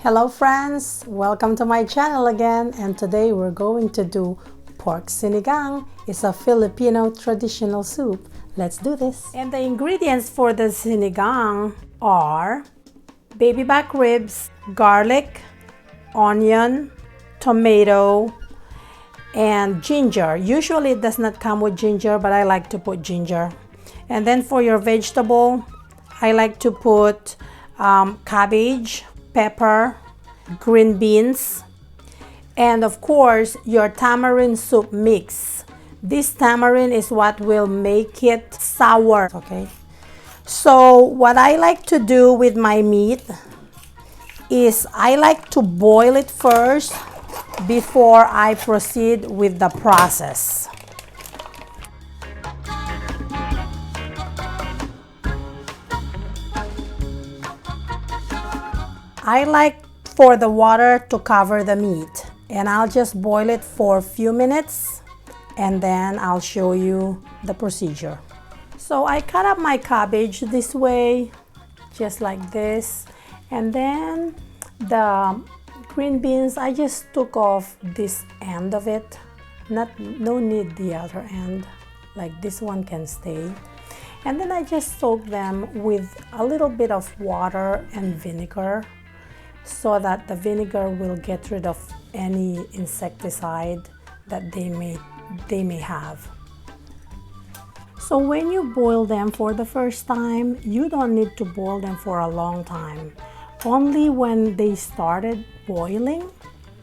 Hello friends, welcome to my channel again, and today we're going to do pork sinigang. It's a Filipino traditional soup. Let's do this. And the ingredients for the sinigang are baby back ribs, garlic, onion, tomato, and ginger. Usually it does not come with ginger, but I like to put ginger. And then for your vegetable, I like to put cabbage, pepper, green beans, and of course your tamarind soup mix. This tamarind is what will make it sour. Okay, so what I like to do with my meat is I like to boil it first before I proceed with the process. I like for the water to cover the meat, and I'll just boil it for a few minutes and then I'll show you the procedure. So I cut up my cabbage this way, just like this, and then the green beans, I just took off this end of it. No need the other end, like this one can stay. And then I just soak them with a little bit of water and vinegar, so that the vinegar will get rid of any insecticide that they may have. So when you boil them for the first time, you don't need to boil them for a long time. Only when they started boiling,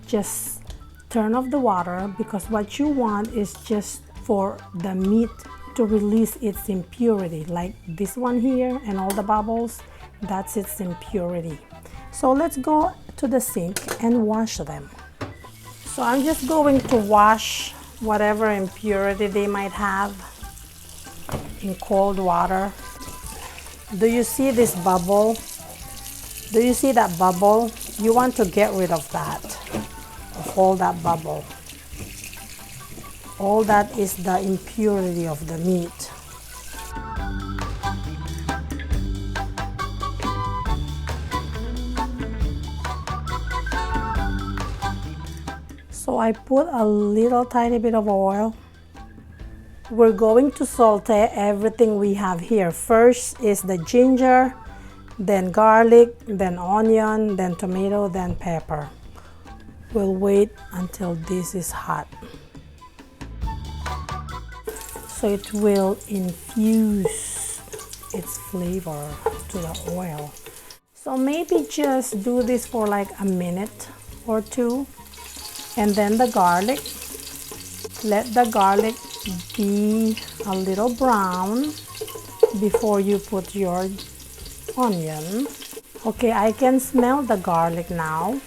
just turn off the water, because what you want is just for the meat to release its impurity, like this one here and all the bubbles, that's its impurity. So let's go to the sink and wash them. So I'm just going to wash whatever impurity they might have in cold water. Do you see this bubble? Do you see that bubble? You want to get rid of that, of all that bubble. All that is the impurity of the meat. So I put a little tiny bit of oil. We're going to saute everything we have here. First is the ginger, then garlic, then onion, then tomato, then pepper. We'll wait until this is hot, so it will infuse its flavor to the oil. So maybe just do this for like a minute or two. And then the garlic, let the garlic be a little brown before you put your onion. Okay, I can smell the garlic now.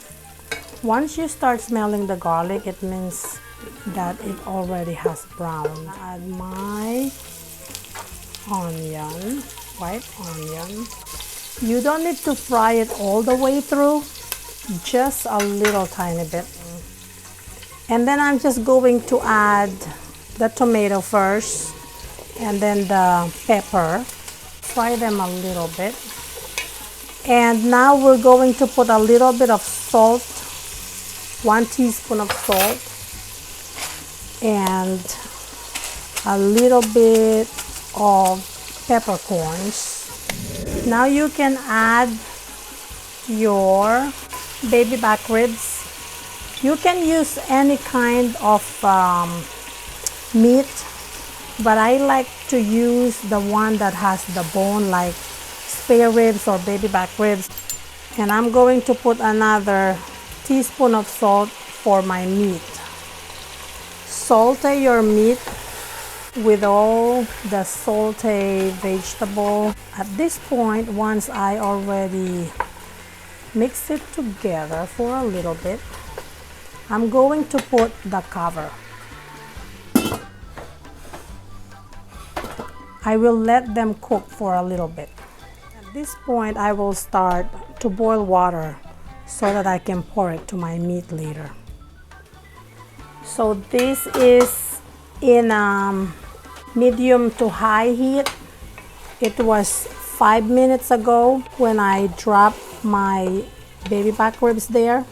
Once you start smelling the garlic, it means that it already has browned. Add my onion, white onion. You don't need to fry it all the way through, just a little tiny bit. And then I'm just going to add the tomato first, and then the pepper. Fry them a little bit. And now we're going to put a little bit of salt, 1 teaspoon of salt, and a little bit of peppercorns. Now you can add your baby back ribs. You can use any kind of meat, but I like to use the one that has the bone, like spare ribs or baby back ribs. And I'm going to put another teaspoon of salt for my meat. Saute your meat with all the sauté vegetable. At this point, once I already mix it together for a little bit, I'm going to put the cover. I will let them cook for a little bit. At this point, I will start to boil water so that I can pour it to my meat later. So this is in medium to high heat. It was 5 minutes ago when I dropped my baby back ribs there.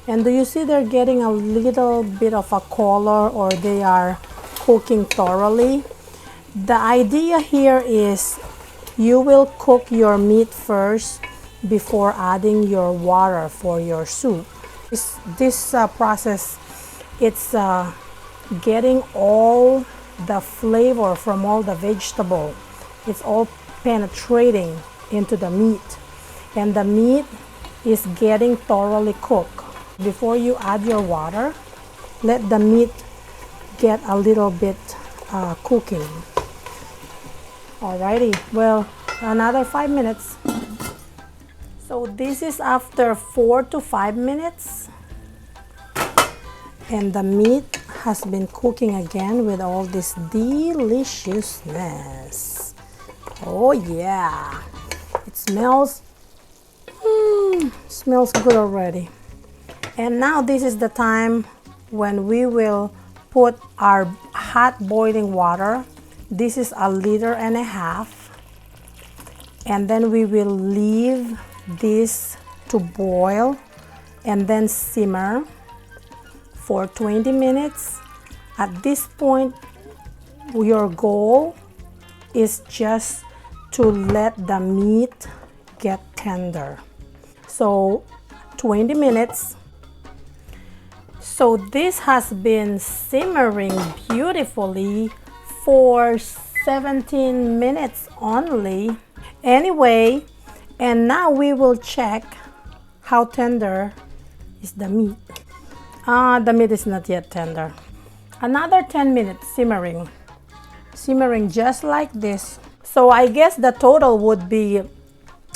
And do you see they're getting a little bit of a color, or they are cooking thoroughly? The idea here is you will cook your meat first before adding your water for your soup. This process, it's getting all the flavor from all the vegetable. It's all penetrating into the meat, and the meat is getting thoroughly cooked. Before you add your water, let the meat get a little bit cooking. Alrighty, well, another 5 minutes. So this is after 4 to 5 minutes, and the meat has been cooking again with all this deliciousness. Oh yeah, it smells good already. And now this is the time when we will put our hot boiling water. This is 1.5 liters, and then we will leave this to boil and then simmer for 20 minutes. At this point, your goal is just to let the meat get tender. So 20 minutes. So this has been simmering beautifully for 17 minutes only. Anyway, and now we will check how tender is the meat. The meat is not yet tender. Another 10 minutes simmering just like this. So I guess the total would be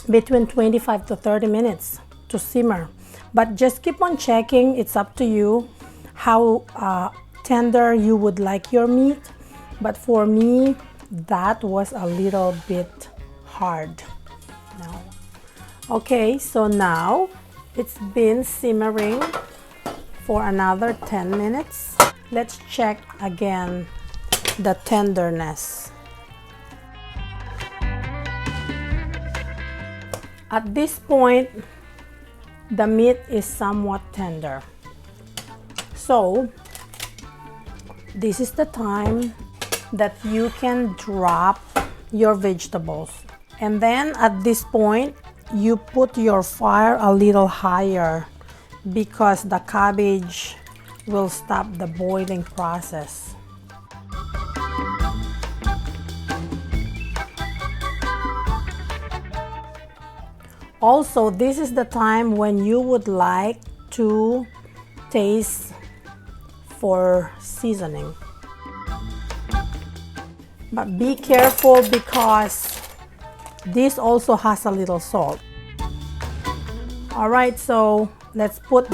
between 25 to 30 minutes to simmer. But just keep on checking. It's up to you how tender you would like your meat. But for me, that was a little bit hard. Now, okay, so now it's been simmering for another 10 minutes. Let's check again the tenderness. At this point, the meat is somewhat tender. So this is the time that you can drop your vegetables. And then at this point, you put your fire a little higher because the cabbage will stop the boiling process. Also, this is the time when you would like to taste for seasoning. But be careful because this also has a little salt. All right, so let's put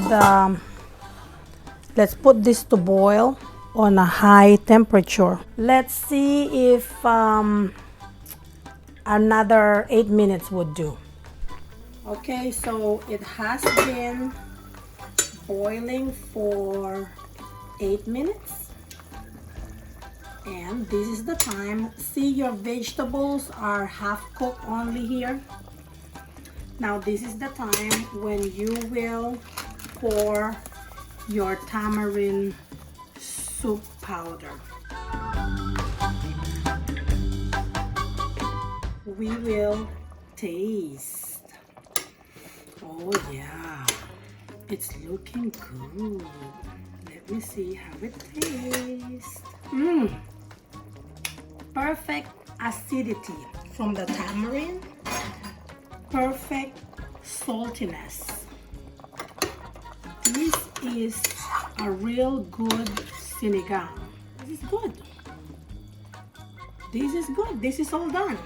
this to boil on a high temperature. Let's see if another 8 minutes would do. Okay, so it has been boiling for 8 minutes. And this is the time. See, your vegetables are half cooked only here. Now this is the time when you will pour your tamarind soup powder. We will taste. Oh yeah, it's looking good. Let me see how it tastes. Perfect acidity from the tamarind. Perfect saltiness. This is a real good sinigang. This is good. This is good. This is all done.